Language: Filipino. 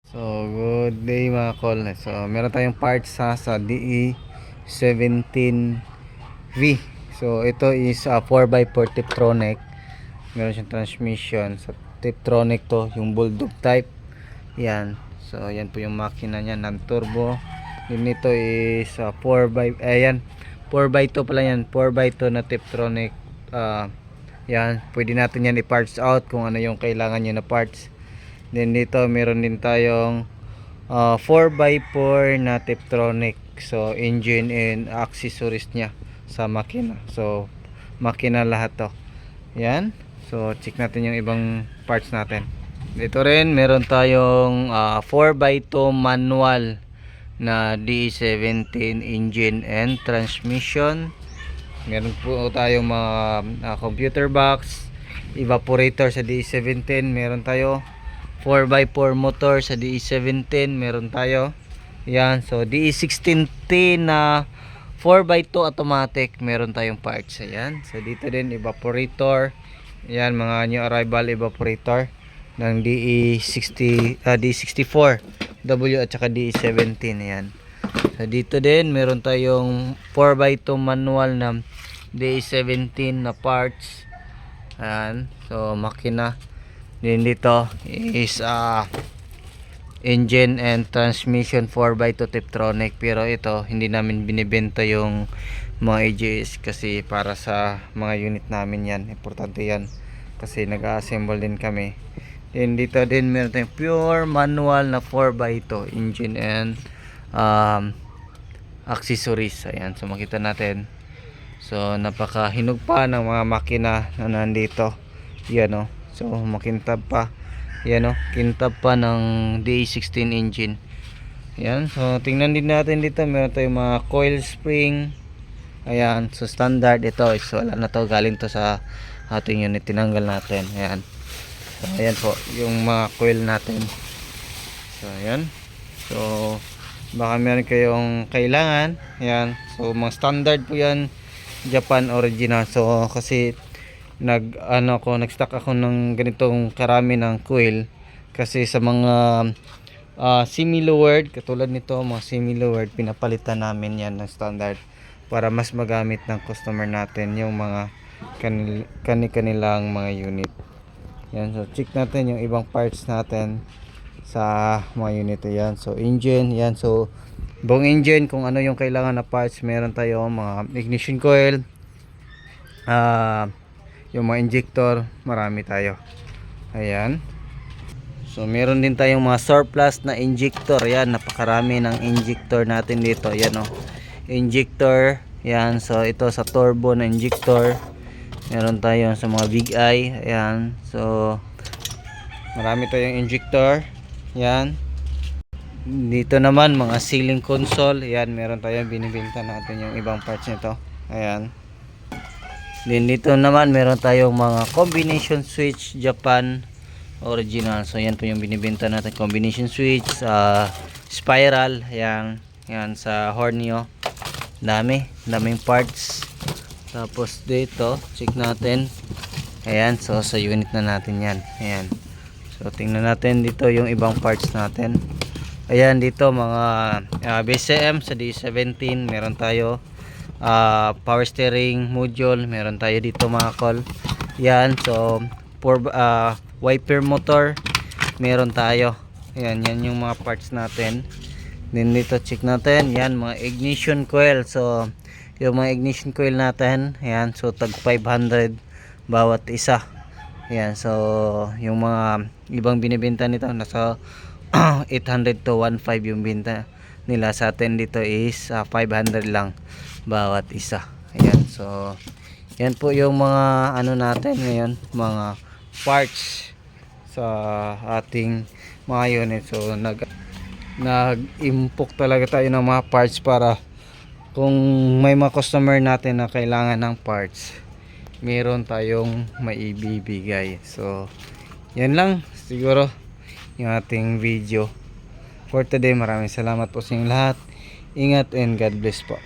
So, good day mga kol. So, meron tayong parts sa DE17V. So, ito is 4x4 Tiptronic. Meron siyang transmission. Sa Tiptronic to, yung Bulldog type. Yan. So, yan po yung makina niya, non-turbo. Din nito is 4x, ayan, 4x2 pala yan. 4x2 na Tiptronic. Yan. Pwede natin yan i-parts out kung ano yung kailangan nyo na parts. Then dito meron din tayong 4x4 na Tiptronic. So engine and accessories niya sa makina. So makina lahat to. Yan. So check natin yung ibang parts natin. Dito rin meron tayong 4x2 manual na DE17 engine and transmission. Meron po tayong mga computer box, evaporator sa DE17. Meron tayo 4x4 motor sa DE17, meron tayo. Yan, so DE16T na 4x2 automatic, meron tayong parts. Ayan, so dito din evaporator. Yan, mga new arrival evaporator ng DE64W at saka DE17. Ayan, so dito din meron tayong 4x2 manual na DE17 na parts. Ayan, so makina. Din dito is engine and transmission 4x2 Tiptronic, pero ito hindi namin binibenta yung mga AGS kasi para sa mga unit namin yan. Importante yan kasi nag-assemble din kami. Then dito din meron tayong pure manual na 4x2 engine and accessories. Ayan, so makita natin. So napaka hinog pa ng mga makina na nandito. Yan o. So makintab pa. Yan o, kintab pa ng DE16 engine. Yan, so tingnan din natin dito. Meron tayong mga coil spring. Ayan, so standard ito is wala na to, galing to sa ating unit, tinanggal natin. Ayan, so ayan po yung mga coil natin. So ayan, so baka meron kayong kailangan. Ayan, so mga standard po yan, Japan original. So kasi nag-stock ako ng ganitong karami ng coil kasi sa mga semi-lowered, katulad nito mga semi-lowered, pinapalitan namin yan ng standard para mas magamit ng customer natin yung mga kanilang mga unit. Yan, so check natin yung ibang parts natin sa mga unit. Yan, so engine, yan, so buong engine kung ano yung kailangan na parts. Meron tayo mga ignition coil, yung mga injector, marami tayo. Ayan, so meron din tayong mga surplus na injector. Ayan, napakarami ng injector natin dito. Ayan o, injector. Ayan, so ito sa turbo na injector. Meron tayo sa mga big eye. Ayan, so marami tayong injector. Ayan, dito naman mga ceiling console. Ayan, meron tayong binibenta natin yung ibang parts nito. Ayan, din dito naman meron tayong mga combination switch Japan original. So yan po yung binibenta natin, combination switch, spiral. Yan, yan sa Horneo, daming parts. Tapos dito check natin. Ayan, so sa unit na natin yan. Ayan, so tingnan natin dito yung ibang parts natin. Ayan, dito mga BCM sa D17. Meron tayo power steering module, meron tayo dito mga call. Yan, so wiper motor meron tayo. Yan, yan yung mga parts natin. Then dito check natin, yan mga ignition coil. So yung mga ignition coil natin, yan, so tag 500 bawat isa. Yan, so yung mga ibang binibenta nito nasa 800 to 1.5 yung binta nila. Sa atin dito is 500 lang bawat isa. Ayan, so yan po yung mga ano natin ngayon, mga parts sa ating mga unit. So nag-impok talaga tayo ng mga parts para kung may mga customer natin na kailangan ng parts, meron tayong maibibigay. So yan lang siguro yung ating video for today. Maraming salamat po sa inyong lahat. Ingat and God bless po.